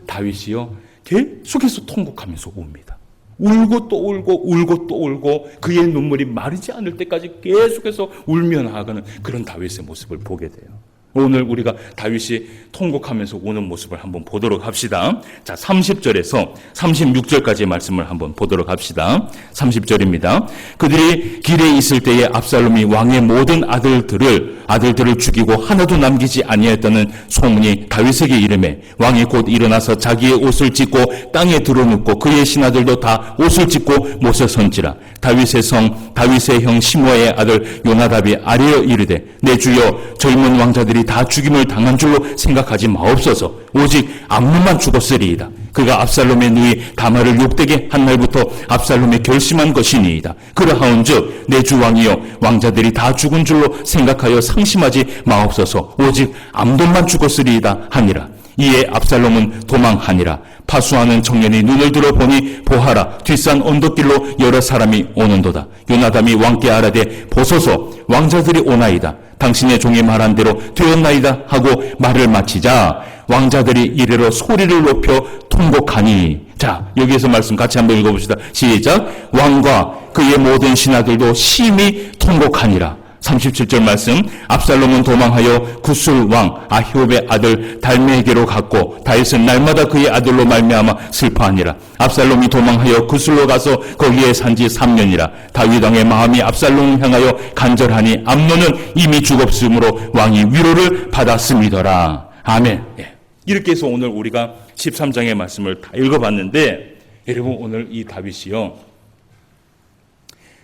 다윗이요 계속해서 통곡하면서 웁니다. 울고 또 울고 울고 또 울고 그의 눈물이 마르지 않을 때까지 계속해서 울며 나아가는 그런 다윗의 모습을 보게 돼요. 오늘 우리가 다윗이 통곡하면서 우는 모습을 한번 보도록 합시다. 자, 30절에서 36절까지의 말씀을 한번 보도록 합시다. 30절입니다. 그들이 길에 있을 때에 압살롬이 왕의 모든 아들들을 죽이고 하나도 남기지 아니하였다는 소문이 다윗에게 이르매 왕이 곧 일어나서 자기의 옷을 찢고 땅에 드러눕고 그의 신하들도 다 옷을 찢고 못에 선지라. 다윗의 형 시므아의 아들 요나답이 아뢰어 이르되 내 주여 젊은 왕자들이 다 죽임을 당한 줄로 생각하지 마옵소서. 오직 암논만 죽었으리이다. 그가 압살롬의 누이 다말을 욕되게 한 날부터 압살롬이 결심한 것이니이다. 그러하온즉 내 주 왕이여 왕자들이 다 죽은 줄로 생각하여 상심하지 마옵소서. 오직 암논만 죽었으리이다 하니라. 이에 압살롬은 도망하니라. 파수하는 청년이 눈을 들어 보니 보하라 뒷산 언덕길로 여러 사람이 오는도다. 요나답이 왕께 아뢰되 보소서 왕자들이 오나이다. 당신의 종이 말한 대로 되었나이다 하고 말을 마치자 왕자들이 이르러 소리를 높여 통곡하니. 자, 여기에서 말씀 같이 한번 읽어봅시다. 시작. 왕과 그의 모든 신하들도 심히 통곡하니라. 37절 말씀. 압살롬은 도망하여 구술 왕 아히옵의 아들 달메에게로 갔고 다윗은 날마다 그의 아들로 말미암아 슬퍼하니라. 압살롬이 도망하여 구술로 가서 거기에 산지 3년이라. 다윗 왕의 마음이 압살롬을 향하여 간절하니 암논은 이미 죽었으므로 왕이 위로를 받았음이더라. 아멘. 예. 이렇게 해서 오늘 우리가 13장의 말씀을 다 읽어봤는데, 여러분 오늘 이 다윗이요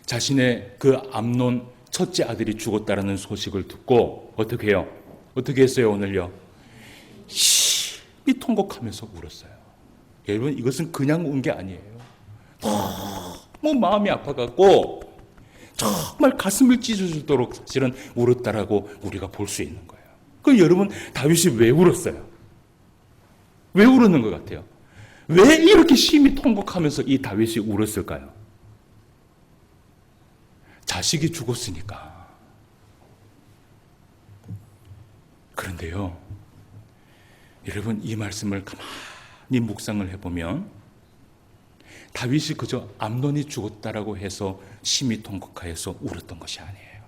자신의 그 암논 첫째 아들이 죽었다라는 소식을 듣고 어떻게 해요? 어떻게 했어요 오늘요? 심히 통곡하면서 울었어요. 여러분 이것은 그냥 운 게 아니에요. 너무 마음이 아파갖고 정말 가슴을 찢어지도록 사실은 울었다라고 우리가 볼 수 있는 거예요. 그 여러분 다윗이 왜 울었어요? 왜 울었는 것 같아요? 왜 이렇게 심히 통곡하면서 이 다윗이 울었을까요? 자식이 죽었으니까. 그런데요, 여러분 이 말씀을 가만히 묵상을 해보면 다윗이 그저 암논이 죽었다라고 해서 심히 통곡하여서 울었던 것이 아니에요.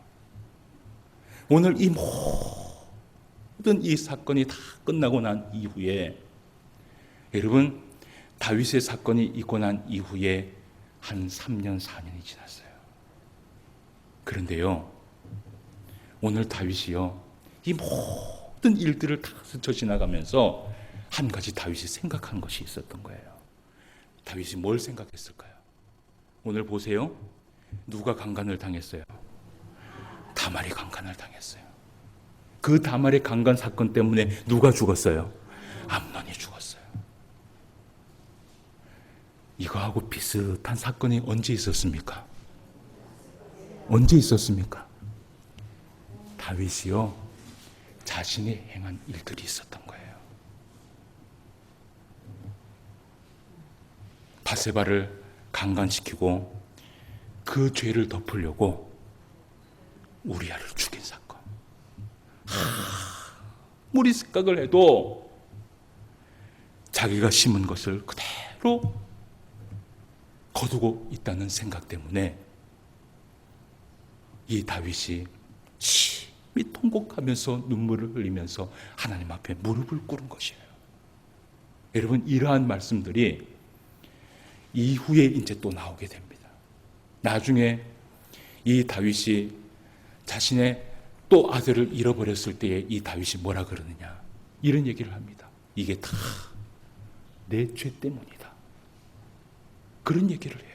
오늘 이 모든 이 사건이 다 끝나고 난 이후에, 여러분 다윗의 사건이 있고 난 이후에 한 3년 4년이 지났어요. 그런데요 오늘 다윗이요 이 모든 일들을 다 스쳐 지나가면서 한 가지 다윗이 생각한 것이 있었던 거예요. 다윗이 뭘 생각했을까요? 오늘 보세요. 누가 강간을 당했어요? 다말이 강간을 당했어요. 그 다말의 강간 사건 때문에 누가 죽었어요? 암논이 죽었어요. 이거하고 비슷한 사건이 언제 있었습니까? 언제 있었습니까? 다윗이요 자신이 행한 일들이 있었던 거예요. 바세바를 강간시키고 그 죄를 덮으려고 우리아를 죽인 사건. 아무리 생각을 해도 자기가 심은 것을 그대로 거두고 있다는 생각 때문에 이 다윗이 심히 통곡하면서 눈물을 흘리면서 하나님 앞에 무릎을 꿇은 것이에요. 여러분 이러한 말씀들이 이후에 이제 또 나오게 됩니다. 나중에 이 다윗이 자신의 또 아들을 잃어버렸을 때에 이 다윗이 뭐라 그러느냐, 이런 얘기를 합니다. 이게 다 내 죄 때문이다. 그런 얘기를 해요.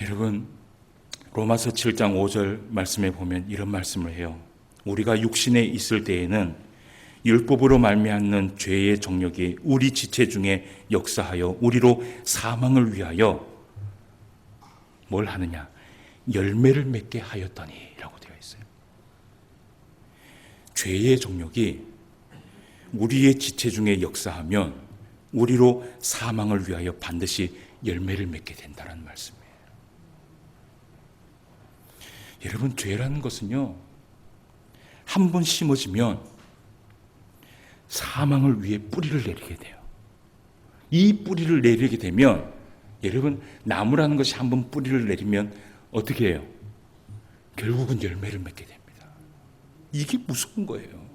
여러분 로마서 7장 5절 말씀에 보면 이런 말씀을 해요. 우리가 육신에 있을 때에는 율법으로 말미암는 죄의 정욕이 우리 지체 중에 역사하여 우리로 사망을 위하여 뭘 하느냐, 열매를 맺게 하였더니 라고 되어 있어요. 죄의 정욕이 우리의 지체 중에 역사하면 우리로 사망을 위하여 반드시 열매를 맺게 된다는 말씀이에요. 여러분, 죄라는 것은요, 한 번 심어지면 사망을 위해 뿌리를 내리게 돼요. 이 뿌리를 내리게 되면 여러분, 나무라는 것이 한 번 뿌리를 내리면 어떻게 해요? 결국은 열매를 맺게 됩니다. 이게 무서운 거예요.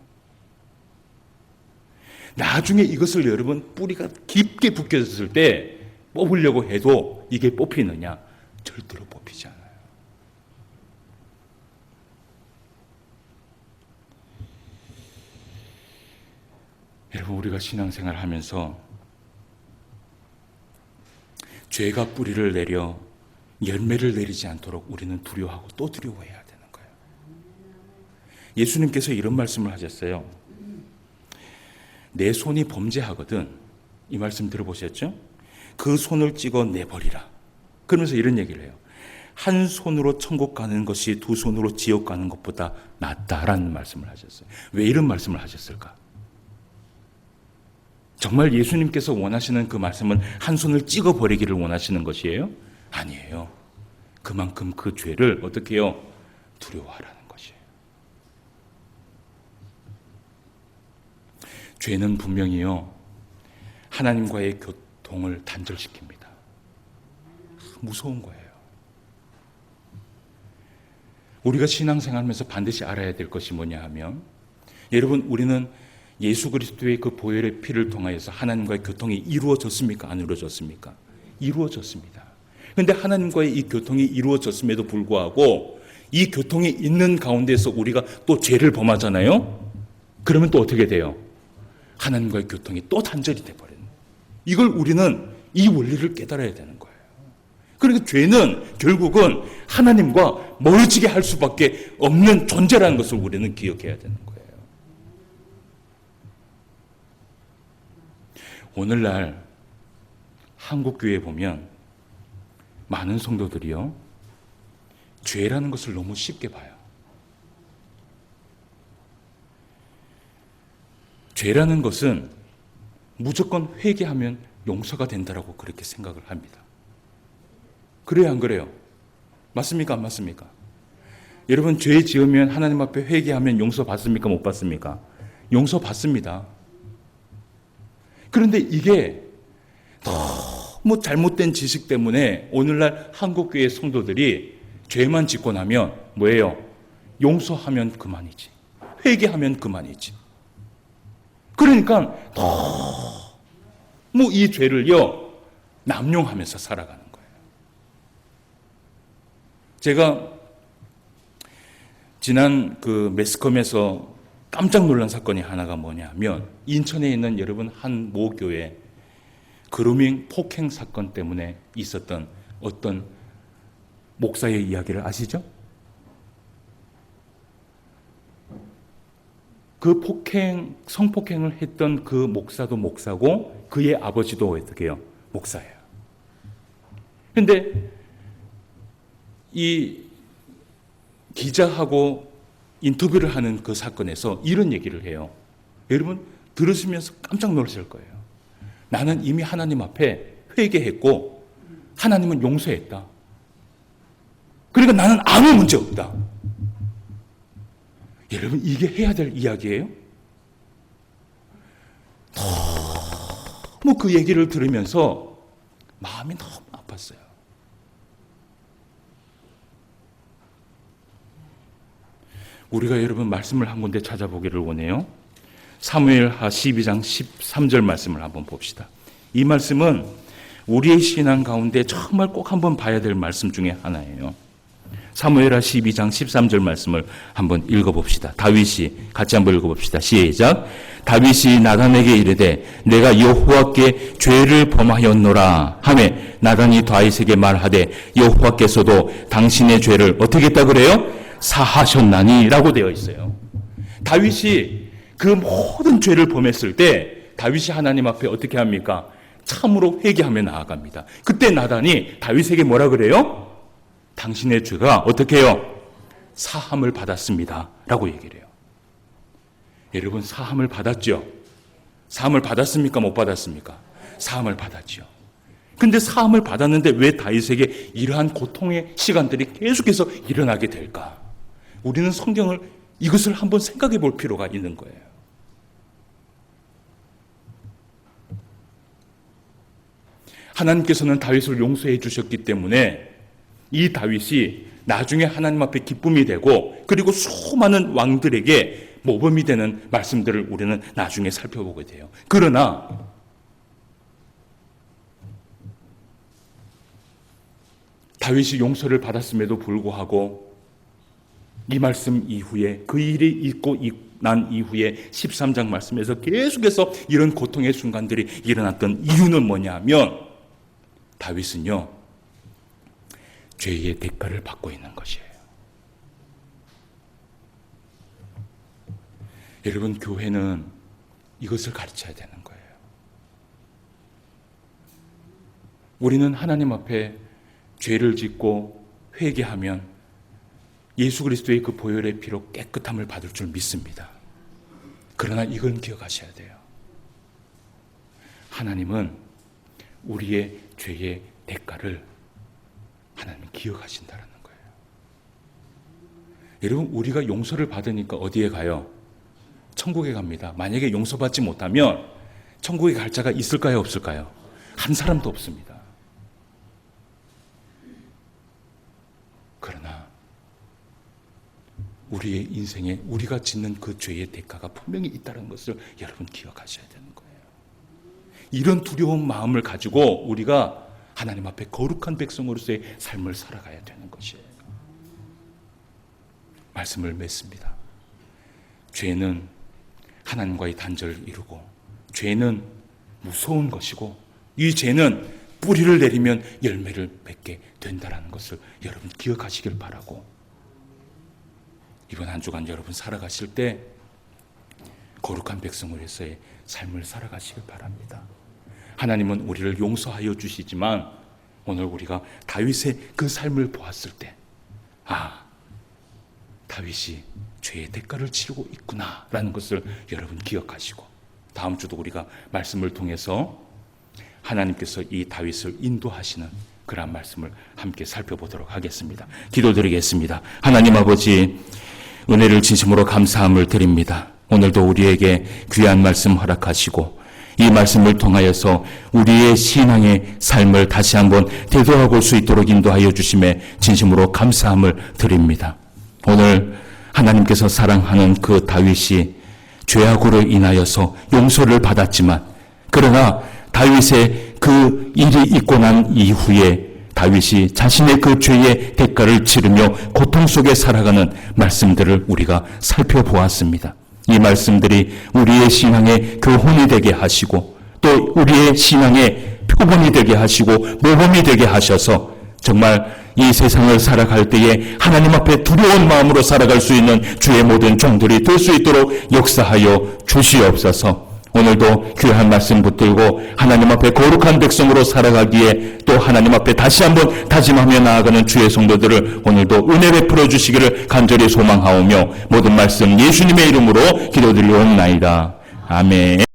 나중에 이것을 여러분 뿌리가 깊게 묶여졌을 때 뽑으려고 해도 이게 뽑히느냐? 절대로 뽑히지 않아요. 여러분, 우리가 신앙생활 하면서 죄가 뿌리를 내려 열매를 내리지 않도록 우리는 두려워하고 또 두려워해야 되는 거예요. 예수님께서 이런 말씀을 하셨어요. 내 손이 범죄하거든. 이 말씀 들어보셨죠? 그 손을 찍어 내버리라. 그러면서 이런 얘기를 해요. 한 손으로 천국 가는 것이 두 손으로 지옥 가는 것보다 낫다라는 말씀을 하셨어요. 왜 이런 말씀을 하셨을까? 정말 예수님께서 원하시는 그 말씀은 한 손을 찍어버리기를 원하시는 것이에요? 아니에요. 그만큼 그 죄를 어떻게 해요? 두려워하라는 것이에요. 죄는 분명히요, 하나님과의 교통을 단절시킵니다. 무서운 거예요. 우리가 신앙생활하면서 반드시 알아야 될 것이 뭐냐 하면, 여러분, 우리는 예수 그리스도의 그 보혈의 피를 통하여서 하나님과의 교통이 이루어졌습니까? 안 이루어졌습니까? 이루어졌습니다. 그런데 하나님과의 이 교통이 이루어졌음에도 불구하고 이 교통이 있는 가운데서 우리가 또 죄를 범하잖아요? 그러면 또 어떻게 돼요? 하나님과의 교통이 또 단절이 돼버려요. 이걸 우리는 이 원리를 깨달아야 되는 거예요. 그러니까 죄는 결국은 하나님과 멀어지게 할 수밖에 없는 존재라는 것을 우리는 기억해야 되는 거예요. 오늘날 한국교회에 보면 많은 성도들이요, 죄라는 것을 너무 쉽게 봐요. 죄라는 것은 무조건 회개하면 용서가 된다라고 그렇게 생각을 합니다. 그래요, 안 그래요? 맞습니까, 안 맞습니까? 여러분, 죄 지으면 하나님 앞에 회개하면 용서 받습니까, 못 받습니까? 용서 받습니다. 그런데 이게 너무 잘못된 지식 때문에 오늘날 한국교회 성도들이 죄만 짓고 나면 뭐예요? 용서하면 그만이지, 회개하면 그만이지. 그러니까 너무 이 죄를요, 남용하면서 살아가는 거예요. 제가 지난 그 매스컴에서 깜짝 놀란 사건이 하나가 뭐냐면, 인천에 있는 여러분 한 모교회 그루밍 폭행 사건 때문에 있었던 어떤 목사의 이야기를 아시죠? 그 성폭행을 했던 그 목사도 목사고 그의 아버지도 어떻게 해요? 목사예요. 그런데 이 기자하고 인터뷰를 하는 그 사건에서 이런 얘기를 해요. 여러분 들으시면서 깜짝 놀라실 거예요. 나는 이미 하나님 앞에 회개했고 하나님은 용서했다. 그러니까 나는 아무 문제 없다. 여러분 이게 해야 될 이야기예요? 너무 그 얘기를 들으면서 마음이 너무 아팠어요. 우리가 여러분 말씀을 한 군데 찾아보기를 원해요. 사무엘하 12장 13절 말씀을 한번 봅시다. 이 말씀은 우리의 신앙 가운데 정말 꼭 한번 봐야 될 말씀 중에 하나예요. 사무엘하 12장 13절 말씀을 한번 읽어봅시다. 다윗이 같이 한번 읽어봅시다. 시작. 다윗이 나단에게 이르되 내가 여호와께 죄를 범하였노라 하매 나단이 다윗에게 말하되 여호와께서도 당신의 죄를 어떻게 했다 그래요? 사하셨나니 라고 되어 있어요. 다윗이 그 모든 죄를 범했을 때 다윗이 하나님 앞에 어떻게 합니까? 참으로 회개하며 나아갑니다. 그때 나단이 다윗에게 뭐라 그래요? 당신의 죄가 어떻게 해요? 사함을 받았습니다 라고 얘기를 해요. 여러분, 사함을 받았죠? 사함을 받았습니까? 못 받았습니까? 사함을 받았죠. 근데 사함을 받았는데 왜 다윗에게 이러한 고통의 시간들이 계속해서 일어나게 될까? 우리는 성경을 이것을 한번 생각해 볼 필요가 있는 거예요. 하나님께서는 다윗을 용서해 주셨기 때문에 이 다윗이 나중에 하나님 앞에 기쁨이 되고 그리고 수많은 왕들에게 모범이 되는 말씀들을 우리는 나중에 살펴보게 돼요. 그러나 다윗이 용서를 받았음에도 불구하고 이 말씀 이후에 그 일이 있고 난 이후에 13장 말씀에서 계속해서 이런 고통의 순간들이 일어났던 이유는 뭐냐 하면 다윗은요, 죄의 대가를 받고 있는 것이에요. 여러분, 교회는 이것을 가르쳐야 되는 거예요. 우리는 하나님 앞에 죄를 짓고 회개하면 예수 그리스도의 그 보혈의 피로 깨끗함을 받을 줄 믿습니다. 그러나 이건 기억하셔야 돼요. 하나님은 우리의 죄의 대가를 하나님은 기억하신다는 거예요. 여러분, 우리가 용서를 받으니까 어디에 가요? 천국에 갑니다. 만약에 용서받지 못하면 천국에 갈 자가 있을까요? 없을까요? 한 사람도 없습니다. 그러나 우리의 인생에 우리가 짓는 그 죄의 대가가 분명히 있다는 것을 여러분 기억하셔야 되는 거예요. 이런 두려운 마음을 가지고 우리가 하나님 앞에 거룩한 백성으로서의 삶을 살아가야 되는 것이에요. 말씀을 맺습니다. 죄는 하나님과의 단절을 이루고 죄는 무서운 것이고 이 죄는 뿌리를 내리면 열매를 맺게 된다는 것을 여러분 기억하시길 바라고, 이번 한 주간 여러분 살아가실 때 거룩한 백성으로서의 삶을 살아가시길 바랍니다. 하나님은 우리를 용서하여 주시지만 오늘 우리가 다윗의 그 삶을 보았을 때 다윗이 죄의 대가를 치르고 있구나라는 것을 여러분 기억하시고, 다음 주도 우리가 말씀을 통해서 하나님께서 이 다윗을 인도하시는 그런 말씀을 함께 살펴보도록 하겠습니다. 기도드리겠습니다. 하나님 아버지, 은혜를 진심으로 감사함을 드립니다. 오늘도 우리에게 귀한 말씀 허락하시고 이 말씀을 통하여서 우리의 신앙의 삶을 다시 한번 되돌아볼 수 있도록 인도하여 주심에 진심으로 감사함을 드립니다. 오늘 하나님께서 사랑하는 그 다윗이 죄악으로 인하여서 용서를 받았지만, 그러나 다윗의 그 일이 있고 난 이후에 다윗이 자신의 그 죄의 대가를 치르며 고통 속에 살아가는 말씀들을 우리가 살펴보았습니다. 이 말씀들이 우리의 신앙의 교훈이 되게 하시고 또 우리의 신앙의 표본이 되게 하시고 모범이 되게 하셔서 정말 이 세상을 살아갈 때에 하나님 앞에 두려운 마음으로 살아갈 수 있는 주의 모든 종들이 될 수 있도록 역사하여 주시옵소서. 오늘도 귀한 말씀 붙들고 하나님 앞에 거룩한 백성으로 살아가기에 또 하나님 앞에 다시 한번 다짐하며 나아가는 주의 성도들을 오늘도 은혜 베풀어 주시기를 간절히 소망하오며 모든 말씀 예수님의 이름으로 기도드리옵나이다. 아멘.